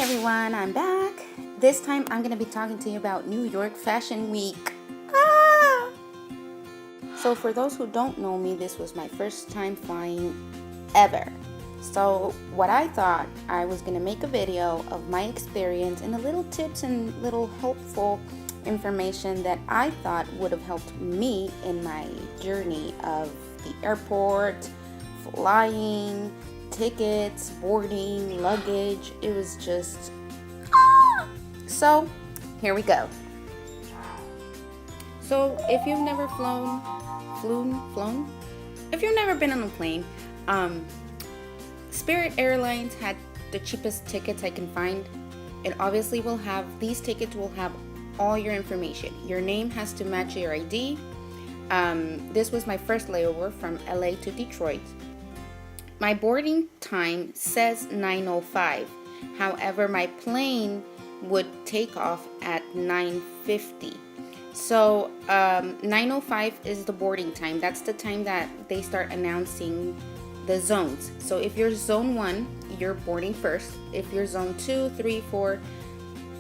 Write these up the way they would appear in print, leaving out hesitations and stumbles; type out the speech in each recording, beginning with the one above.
everyone, I'm back. This time I'm going to be talking to you about New York Fashion Week. Ah! So for those who don't know me, this was my first time flying ever. So what I thought, I was going to make a video of my experience and the little tips and little helpful information that I thought would have helped me in my journey of the airport, flying, tickets, boarding, luggage. It was just so here we go. So if you've never flown, if you've never been on a plane, Spirit Airlines had the cheapest tickets I can find. It obviously will have, these tickets will have all your information. Your name has to match your ID. This was my first layover from LA to Detroit. My boarding time says 9:05. However, my plane would take off at 9:50. So 9:05 is the boarding time. That's the time that they start announcing the zones. So if you're zone 1, you're boarding first. If you're zone 2, 3, 4,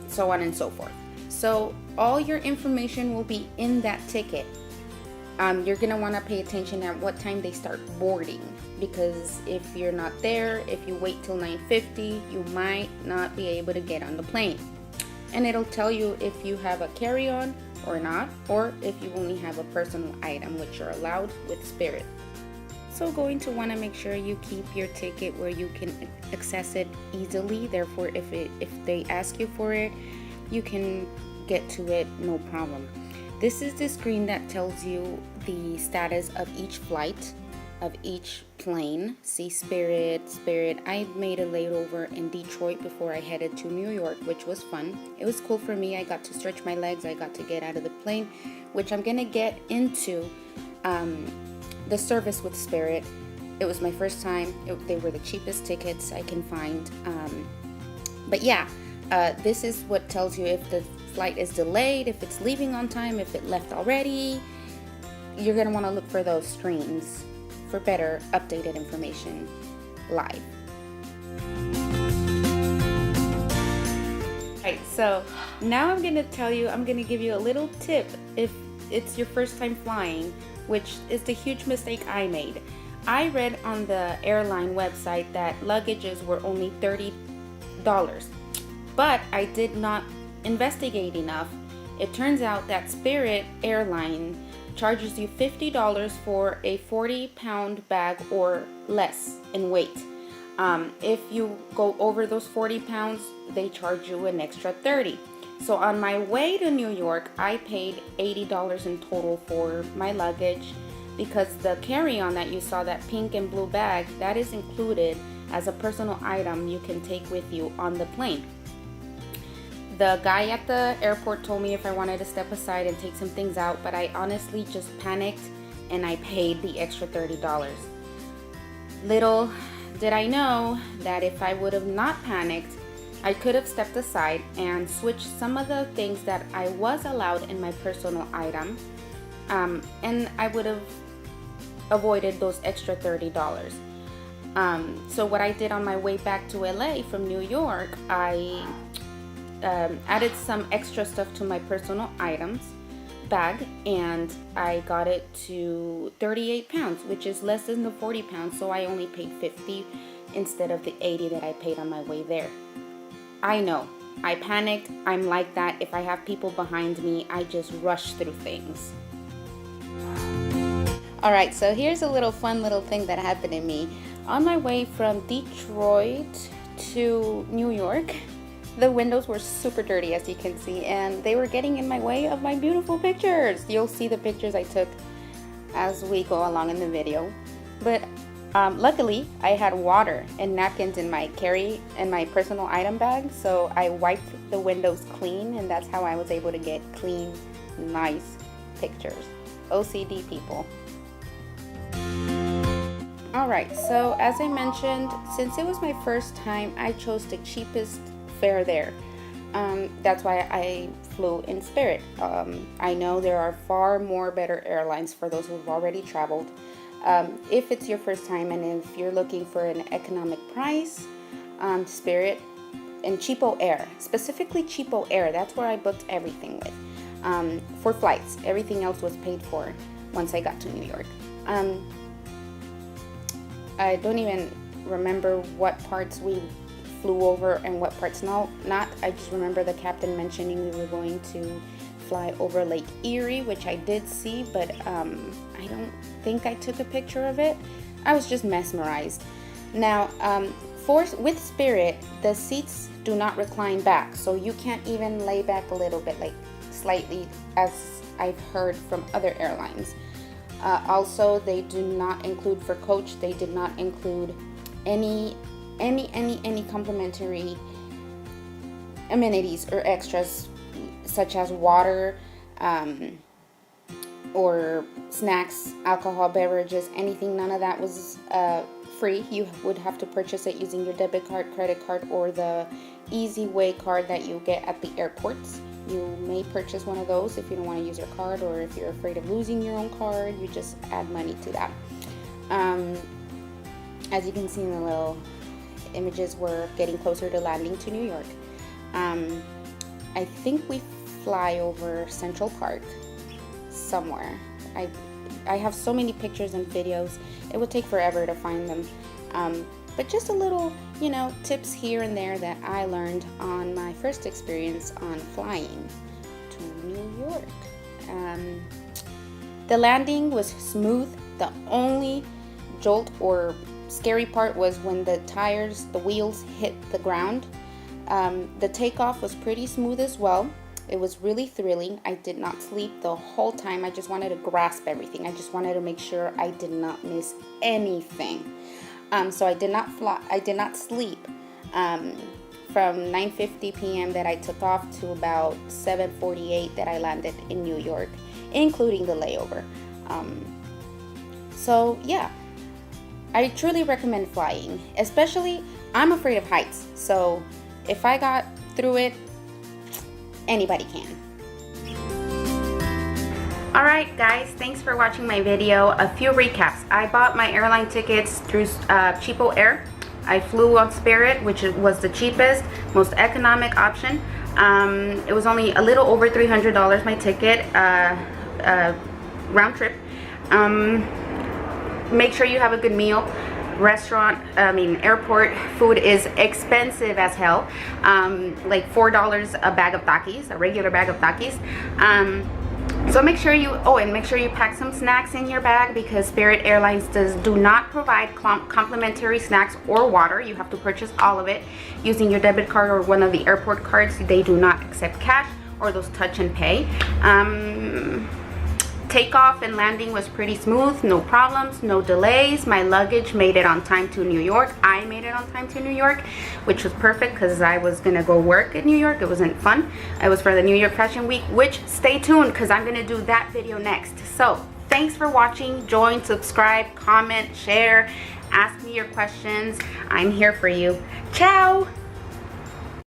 so on and so forth. So all your information will be in that ticket. You're going to want to pay attention at what time they start boarding, because if you're not there, if you wait till 9:50, you might not be able to get on the plane. And it'll tell you if you have a carry-on or not, or if you only have a personal item, which you're allowed with Spirit. So going to want to make sure you keep your ticket where you can access it easily. Therefore, if they ask you for it, you can get to it no problem. This is the screen that tells you the status of each flight, of each plane. See Spirit. I made a layover in Detroit before I headed to New York, which was fun. It was cool for me. I got to stretch my legs. I got to get out of the plane, which I'm gonna get into the service with Spirit. It was my first time. They were the cheapest tickets I can find. But yeah, this is what tells you if the flight is delayed, if it's leaving on time, if it left already. You're going to want to look for those screens for better updated information live. Alright, so now I'm going to give you a little tip if it's your first time flying, which is the huge mistake I made. I read on the airline website that luggages were only $30, but I did not investigate enough. It turns out that Spirit Airline charges you $50 for a 40-pound bag or less in weight. If you go over those 40 pounds, they charge you an extra $30. So on my way to New York, I paid $80 in total for my luggage, because the carry-on that you saw, that pink and blue bag, that is included as a personal item you can take with you on the plane. The guy at the airport told me if I wanted to step aside and take some things out, but I honestly just panicked and I paid the extra $30. Little did I know that if I would have not panicked, I could have stepped aside and switched some of the things that I was allowed in my personal item, and I would have avoided those extra $30. So what I did on my way back to LA from New York, I added some extra stuff to my personal items bag, and I got it to 38 pounds, which is less than the 40 pounds. So I only paid 50 instead of the 80 that I paid on my way there. I know, I panicked. I'm like that. If I have people behind me, I just rush through things. Alright, so here's a little fun little thing that happened to me. On my way from Detroit to New York, the windows were super dirty, as you can see, and they were getting in my way of my beautiful pictures. You'll see the pictures I took as we go along in the video. But luckily, I had water and napkins in my personal item bag, so I wiped the windows clean, and that's how I was able to get clean, nice pictures. OCD people. Alright, so as I mentioned, since it was my first time, I chose the cheapest fare there. That's why I flew in Spirit. I know there are far more better airlines for those who've already traveled. If it's your first time and if you're looking for an economic price, Spirit Cheapo Air, specifically Cheapo Air. That's where I booked everything with, for flights. Everything else was paid for once I got to New York. I don't even remember what parts we flew over and what parts not. I just remember the captain mentioning we were going to fly over Lake Erie, which I did see, but I don't think I took a picture of it. I was just mesmerized. Now, with Spirit, the seats do not recline back, so you can't even lay back a little bit, like slightly, as I've heard from other airlines. Also, they do not include, for coach, they did not include any complimentary amenities or extras, such as water, or snacks, alcohol, beverages, anything. None of that was free. You would have to purchase it using your debit card, credit card, or the Easy Way card that you get at the airports. You may purchase one of those if you don't want to use your card, or if you're afraid of losing your own card, you just add money to that. As you can see in the little images, we're getting closer to landing to New York. I think we fly over Central Park somewhere. I have so many pictures and videos. It would take forever to find them. But just a little, tips here and there that I learned on my first experience on flying to New York. The landing was smooth. The only jolt or scary part was when the wheels hit the ground. The takeoff was pretty smooth as well. It was really thrilling. I did not sleep the whole time. I just wanted to grasp everything. I just wanted to make sure I did not miss anything. So I did not sleep from 9:50 p.m. that I took off to about 7:48 that I landed in New York, including the layover. So yeah, I truly recommend flying. Especially, I'm afraid of heights. So if I got through it, anybody can. Alright guys, thanks for watching my video. A few recaps. I bought my airline tickets through Cheapo Air. I flew on Spirit, which was the cheapest, most economic option. It was only a little over $300 my ticket, round trip. Make sure you have a good meal. Airport food is expensive as hell. Like $4 a bag of Takis, a regular bag of Takis. So make sure you pack some snacks in your bag, because Spirit Airlines do not provide complimentary snacks or water. You have to purchase all of it using your debit card or one of the airport cards. They do not accept cash or those touch and pay. Takeoff and landing was pretty smooth, no problems, no delays. My luggage made it on time to New York. I made it on time to New York, which was perfect because I was gonna go work in New York. It wasn't fun. It was for the New York Fashion Week, which stay tuned because I'm gonna do that video next. So thanks for watching. Join, subscribe, comment, share, ask me your questions. I'm here for you. Ciao.